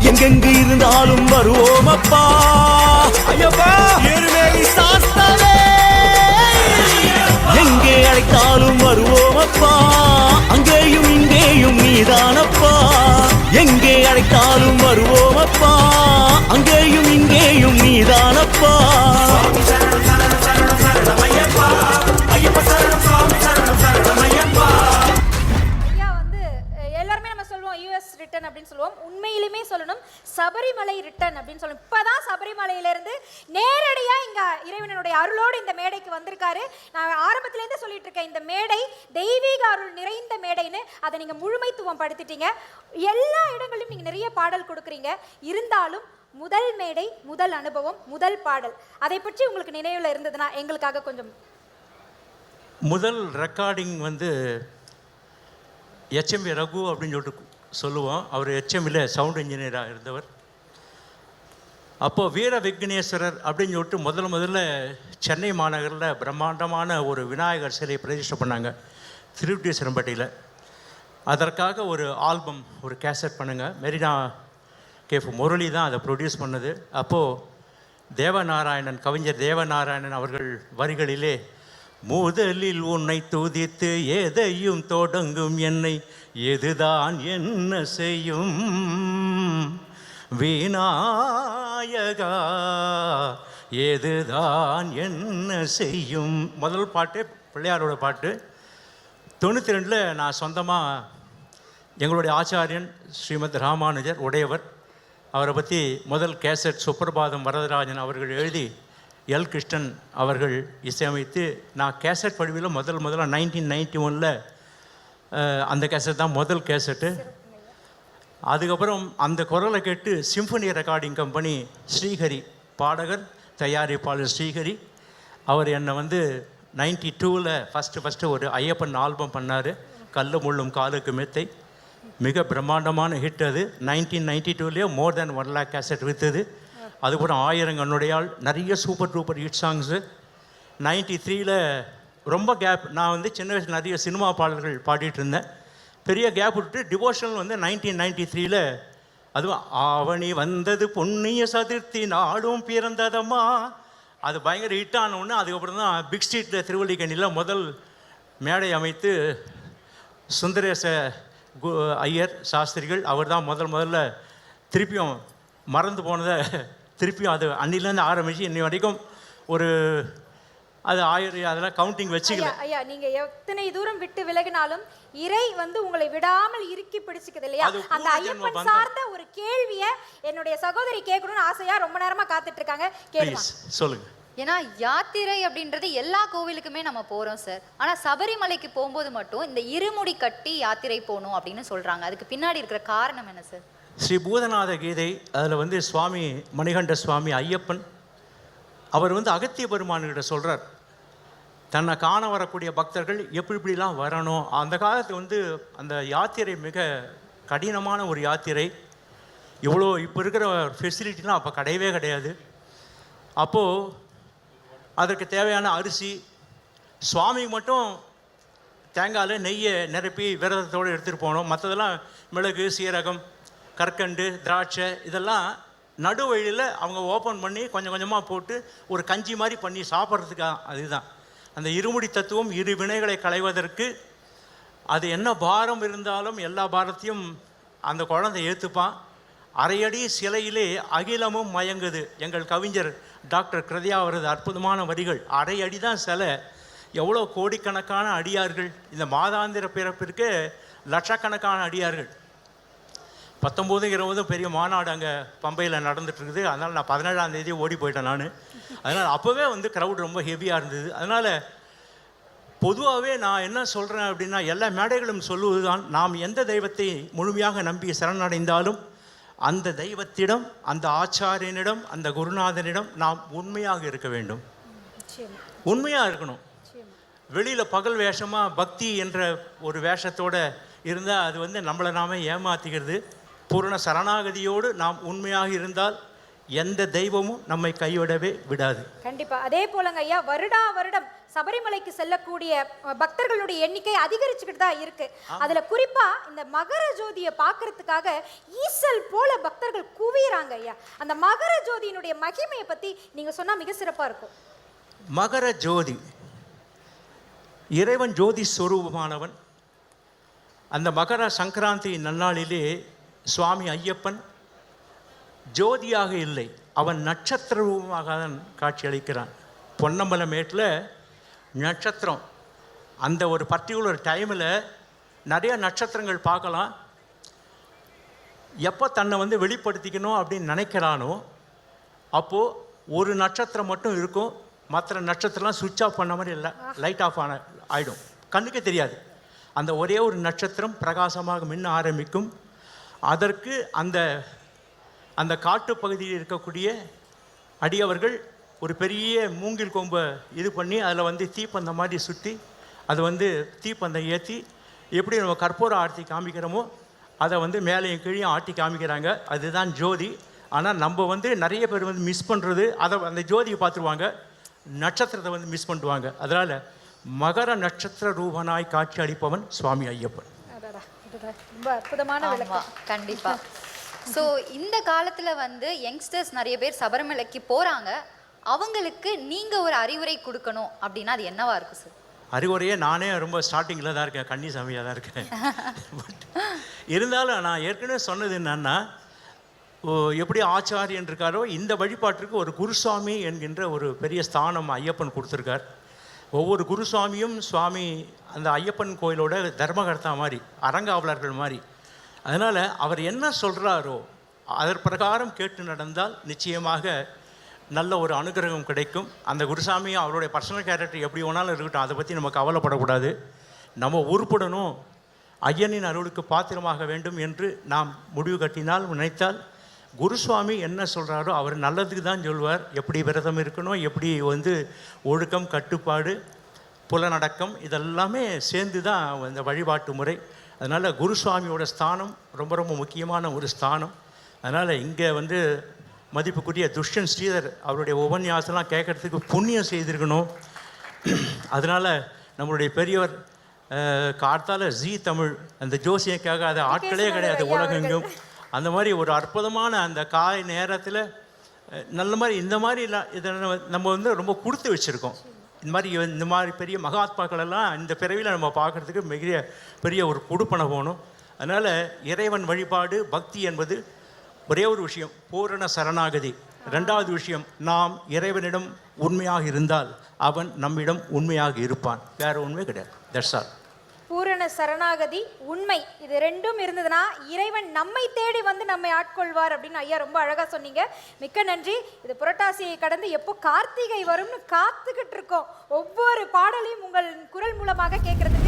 எங்கெங்கு இருந்தாலும் வருவோம் அப்பா ஐயப்பா எருமேலி சாஸ்தாவே எங்கே அழைத்தாலும் வருவோம் அப்பா அங்கேயும் இங்கேயும் நீதானப்பா எங்கே அழைத்தாலும் வருவோம் அப்பா அங்கேயும் இங்கேயும் நீதானப்பா அப்படின்னு சொல்லுவோம். உண்மையிலுமே சொல்லணும் சபரிமலை ரிட்டன் அப்படின்னு சொல்லணும். இப்பதான் சபரிமலையிலிருந்து நேரடியா இங்க இறைவனுடைய அருளோடு இந்த மேடைக்கு வந்திருக்காரு. நான் ஆரம்பத்துல இருந்து சொல்லிட்டு இருக்கேன், இந்த மேடை தெய்வீக அருள் நிறைந்த மேடைன்னு. அதை நீங்க முழுமைத்துவம் படுத்திட்டீங்க. எல்லா இடங்களிலும் நீங்க நிறைய பாடல் கொடுக்குறீங்க. இருந்தாலும் முதல் மேடை, முதல் அனுபவம், முதல் பாடல், அதை பற்றி உங்களுக்கு நினைவுல இருந்ததுன்னா எங்களுக்காக கொஞ்சம். முதல் ரெக்கார்டிங் வந்து HMV ரகு அப்படின்னு சொல்லிட்டு சொல்லுவோம். அவர் HMVல சவுண்ட் இன்ஜினியராக இருந்தவர். அப்போது வீர விக்னேஸ்வரர் அப்படின்னு சொல்லிட்டு முதல்ல சென்னை மாநகரில் பிரம்மாண்டமான ஒரு விநாயகர் சிலையை பிரதிஷ்டை பண்ணாங்க திருவட்டீஸ்வரம்பட்டியில். அதற்காக ஒரு ஆல்பம், ஒரு கேசட் பண்ணுங்க. மெரினா கேஃப் முரளி தான் அதை ப்ரொடியூஸ் பண்ணது. அப்போது தேவநாராயணன், கவிஞர் தேவநாராயணன் அவர்கள் வரிகளிலே முதலில் உன்னை துதித்து எதையும் தொடங்கும் என்னை எதுதான் என்ன செய்யும் விநாயகா எதுதான் என்ன செய்யும். முதல் பாட்டு பிள்ளையாரோட பாட்டு. 92 நான் சொந்தமாக எங்களுடைய ஆச்சாரியன் ஸ்ரீமத் ராமானுஜர் உடையவர், அவரை பற்றி முதல் கேசட் சுப்பிரபாதம் வரதராஜன் அவர்கள் எழுதி எல் கிருஷ்ணன் அவர்கள் இசையமைத்து நான் கேசட் படிவில் முதல்ல 1991 அந்த கேசட் தான் முதல் கேசட்டு. அதுக்கப்புறம் அந்த குரலை கேட்டு சிம்பனி ரெக்கார்டிங் கம்பெனி ஸ்ரீஹரி, பாடகர் தயாரிப்பாளர் ஸ்ரீஹரி, அவர் என்னை வந்து 92 ஃபஸ்ட்டு ஒரு ஐயப்பன் ஆல்பம் பண்ணார், கல்லு முள்ளும் காலுக்கு மெத்தை. மிக பிரம்மாண்டமான ஹிட் அது. 1992 மோர் தேன் 1 lakh கேசட் விற்றுது. அதுக்கப்புறம் 1000 கண்ணுடையாள், நிறைய சூப்பர் டூப்பர் ஹிட் சாங்ஸு. 93 ரொம்ப கேப். நான் வந்து சின்ன வயசில் நிறைய சினிமா பாடல்கள் பாடிட்டு இருந்தேன். பெரிய கேப் விட்டு டிவோஷனல் வந்து 1993 அதுவும் ஆவணி வந்தது பொன்னிய சதுர்த்தி நாடும் பிறந்ததம்மா, அது பயங்கர ஹிட் ஆன ஒன்று. அதுக்கப்புறம் தான் பிக் ஸ்ட்ரீட்டில் திருவல்லிக்கேணியில் முதல் மேடை அமைத்து சுந்தரேச ஐயர் சாஸ்திரிகள் அவர் தான் முதல்ல திருப்பியும் மறந்து போனதை திருப்பியும் அது அன்னிலேருந்து ஆரம்பித்து இன்னி வரைக்கும் ஒரு அது 1000 அதெல்லாம் கவுண்டிங் வச்சுக்கல. ஐயா நீங்கள் எத்தனை தூரம் விட்டு விலகினாலும் இறை வந்து உங்களை விடாமல் இறுக்கி பிடிச்சிக்குது இல்லையா? அந்த ஐயப்பன் சார்ந்த ஒரு கேள்வியை என்னுடைய சகோதரி கேட்கணும்னு ஆசையாக ரொம்ப நேரமாக காத்துட்டு இருக்காங்க. கேளுங்க, சொல்லுங்க. ஏன்னா யாத்திரை அப்படின்றது எல்லா கோவிலுக்குமே நம்ம போகிறோம் சார். ஆனால் சபரிமலைக்கு போகும்போது மட்டும் இந்த இருமுடி கட்டி யாத்திரை போகணும் அப்படின்னு சொல்கிறாங்க. அதுக்கு பின்னாடி இருக்கிற காரணம் என்ன சார்? ஸ்ரீ பூதநாத கீதை, அதில் வந்து சுவாமி மணிகண்ட சுவாமி ஐயப்பன் அவர் வந்து அகத்திய பெருமான்கிட்ட சொல்கிறார், தன்னை காண வரக்கூடிய பக்தர்கள் எப்படிலாம் வரணும். அந்த காலத்தில் வந்து அந்த யாத்திரை மிக கடினமான ஒரு யாத்திரை. இவ்வளோ இப்போ இருக்கிற ஃபெசிலிட்டிலாம் அப்போ கிடையவே கிடையாது. அப்போது அதற்கு தேவையான அரிசி, சுவாமிக்கு மட்டும் தேங்காயில் நெய்யை நிரப்பி விரதத்தோடு எடுத்துகிட்டு போகணும். மற்றதெல்லாம் மிளகு, சீரகம், கற்கண்டு, திராட்சை இதெல்லாம் நடுவழியில் அவங்க ஓப்பன் பண்ணி கொஞ்சம் கொஞ்சமாக போட்டு ஒரு கஞ்சி மாதிரி பண்ணி சாப்பிட்றதுக்காக. அதுதான் அந்த இருமுடி தத்துவம். இரு வினைகளை களைவதற்கு அது என்ன பாரம் இருந்தாலும் எல்லா பாரத்தையும் அந்த குழந்தை ஏற்றுப்பான். அரையடி சிலையிலே அகிலமும் மயங்குது. எங்கள் கவிஞர் டாக்டர் கிருதியா அவரது அற்புதமான வரிகள். அரையடி தான் சிலை, எவ்வளோ கோடிக்கணக்கான அடியார்கள். இந்த மாதாந்திர பிறப்பிற்கு லட்சக்கணக்கான அடியார்கள். 19, 20 பெரிய மாநாடு அங்கே பம்பையில் நடந்துகிட்ருக்குது. அதனால் நான் 17ஆம் தேதி ஓடி போயிட்டேன் நான். அதனால் அப்போவே வந்து க்ரௌட் ரொம்ப ஹெவியாக இருந்தது. அதனால் பொதுவாகவே நான் என்ன சொல்கிறேன் அப்படின்னா, எல்லா மேடைகளும் சொல்லுவது தான், நாம் எந்த தெய்வத்தை முழுமையாக நம்பி சரணடைந்தாலும் அந்த தெய்வத்திடம், அந்த ஆச்சாரியனிடம், அந்த குருநாதனிடம் நாம் உண்மையாக இருக்க வேண்டும். உண்மையாக இருக்கணும். வெளியில் பகல் வேஷமாக பக்தி என்ற ஒரு வேஷத்தோடு இருந்தால் அது வந்து நம்மளை நாமே ஏமாற்றிக்கிறது. பூரண சரணாகதியோடு நாம் உண்மையாக இருந்தால் எந்த தெய்வமும் நம்மை கைவிடவே விடாது. கண்டிப்பா. அதே போலங்க ஐயா, வருடா வருடம் சபரிமலைக்கு செல்லக்கூடிய பக்தர்களுடைய எண்ணிக்கை அதிகரிச்சுக்கிட்டு தான் இருக்கு. அதுல குறிப்பா இந்த மகர ஜோதியை பார்க்கறதுக்காக ஈசல் போல பக்தர்கள் எரியிறாங்க ஐயா. அந்த மகர ஜோதியினுடைய மகிமையை பத்தி நீங்க சொன்னா மிக சிறப்பா இருக்கும். மகர ஜோதி, இறைவன் ஜோதி ஸ்வரூபமானவன். அந்த மகர சங்கராந்தி நன்னாளிலே சுவாமி ஐயப்பன் ஜோதியாக இல்லை, அவன் நட்சத்திர ரூபமாக தான் காட்சியளிக்கிறான். பொன்னம்பலமேட்டில் நட்சத்திரம், அந்த ஒரு பர்டிகுலர் டைமில் நிறைய நட்சத்திரங்கள் பார்க்கலாம். எப்போ தன்னை வந்து வெளிப்படுத்திக்கணும் அப்படின்னு நினைக்கிறானோ அப்போது ஒரு நட்சத்திரம் மட்டும் இருக்கும், மற்ற நட்சத்திரம்லாம் சுவிட்ச் ஆஃப் பண்ண மாதிரி இல்லை, லைட் ஆஃப் ஆகிடும், கண்ணுக்கே தெரியாது. அந்த ஒரே ஒரு நட்சத்திரம் பிரகாசமாக மின்ன ஆரம்பிக்கும். அதற்கு அந்த அந்த காட்டுப்பகுதியில் இருக்கக்கூடிய அடியவர்கள் ஒரு பெரிய மூங்கில் கொம்பை இது பண்ணி அதில் வந்து தீப்பந்தம் மாதிரி சுற்றி அதை வந்து தீப்பந்தம் ஏற்றி எப்படி நம்ம கற்பூர ஆர்த்தி காமிக்கிறோமோ அதை வந்து மேலேயும் கீழேயும் ஆட்டி காமிக்கிறாங்க. அதுதான் ஜோதி. ஆனால் நம்ம வந்து நிறைய பேர் வந்து மிஸ் பண்ணுறது, அதை அந்த ஜோதியை பார்த்துருவாங்க, நட்சத்திரத்தை வந்து மிஸ் பண்ணுவாங்க. அதனால் மகர நட்சத்திர ரூபனாய் காட்சி அளிப்பவன் சுவாமி ஐயப்பன். ரொம்ப அற்புதமான விளக்கம். கண்டிப்பா. ஸோ இந்த காலத்துல வந்து யங்ஸ்டர்ஸ் நிறைய பேர் சபரிமலைக்கு போறாங்க, அவங்களுக்கு நீங்க ஒரு அறிவுரை கொடுக்கணும் அப்படின்னா அது என்னவா இருக்கும் சார்? அறிவுரையே நானே ரொம்ப ஸ்டார்டிங்கில் தான் இருக்கேன், கன்னி சாமியாக தான் இருக்கேன். பட் இருந்தாலும் நான் ஏற்கனவே சொன்னது என்னன்னா, எப்படி ஆச்சாரியன் இருக்காரோ இந்த வழிபாட்டிற்கு ஒரு குருசுவாமி என்கின்ற ஒரு பெரிய ஸ்தானம் ஐயப்பன் கொடுத்துருக்கார். ஒவ்வொரு குருசுவாமியும் சுவாமி அந்த ஐயப்பன் கோயிலோட தர்மகர்த்தா மாதிரி, அரங்காவலர்கள் மாதிரி. அதனால் அவர் என்ன சொல்கிறாரோ அதன் பிரகாரம் கேட்டு நடந்தால் நிச்சயமாக நல்ல ஒரு அனுகிரகம் கிடைக்கும். அந்த குருசாமியும் அவருடைய பர்சனல் கேரக்டர் எப்படி வேணாலும் இருக்கட்டும், அதை பற்றி நம்ம கவலைப்படக்கூடாது. நம்ம உருப்படணும், ஐயனின் அருளுக்கு பாத்திரமாக வேண்டும் என்று நாம் முடிவு கட்டினால் நினைத்தால் குருசுவாமி என்ன சொல்கிறாரோ அவர் நல்லதுக்கு தான் சொல்வார். எப்படி விரதம் இருக்கணும், எப்படி வந்து ஒழுக்கம், கட்டுப்பாடு, புலனடக்கம், இதெல்லாமே சேர்ந்து தான் இந்த வழிபாட்டு முறை. அதனால் குருசுவாமியோட ஸ்தானம் ரொம்ப ரொம்ப முக்கியமான ஒரு ஸ்தானம். அதனால் இங்கே வந்து மதிப்புக்குரிய துஷ்யன் ஸ்ரீதர் அவருடைய உபன்யாசம்லாம் கேட்குறதுக்கு புண்ணியம் செய்திருக்கணும். அதனால் நம்மளுடைய பெரியவர் கார்த்தால ஜீ தமிழ் அந்த ஜோசியம் கேட்காத ஆட்களே கிடையாது உலகெங்கும். அந்த மாதிரி ஒரு அற்புதமான அந்த காலை நேரத்தில் நல்ல மாதிரி இந்த மாதிரி இதை நம்ம வந்து ரொம்ப கொடுத்து வச்சுருக்கோம். இந்த மாதிரி பெரிய மகாத்மாக்கள் எல்லாம் இந்த பிறவியில் நம்ம பார்க்குறதுக்கு மிக பெரிய ஒரு கொடுப்பனை போகணும். அதனால் இறைவன் வழிபாடு பக்தி என்பது ஒரே ஒரு விஷயம், பூரண சரணாகதி. ரெண்டாவது விஷயம், நாம் இறைவனிடம் உண்மையாக இருந்தால் அவன் நம்மிடம் உண்மையாக இருப்பான், வேறு உண்மை கிடையாது. That's all. பூரண சரணாகதி, உண்மை, இது ரெண்டும் இருந்ததுன்னா இறைவன் நம்மை தேடி வந்து நம்மை ஆட்கொள்வார் அப்படின்னு ஐயா ரொம்ப அழகா சொன்னீங்க. மிக்க நன்றி. இது புரட்டாசியை கடந்து எப்போ கார்த்திகை வரும்னு காத்துக்கிட்டு இருக்கோம். ஒவ்வொரு பாடலையும் உங்கள் குரல் மூலமாக கேட்கறதுக்கு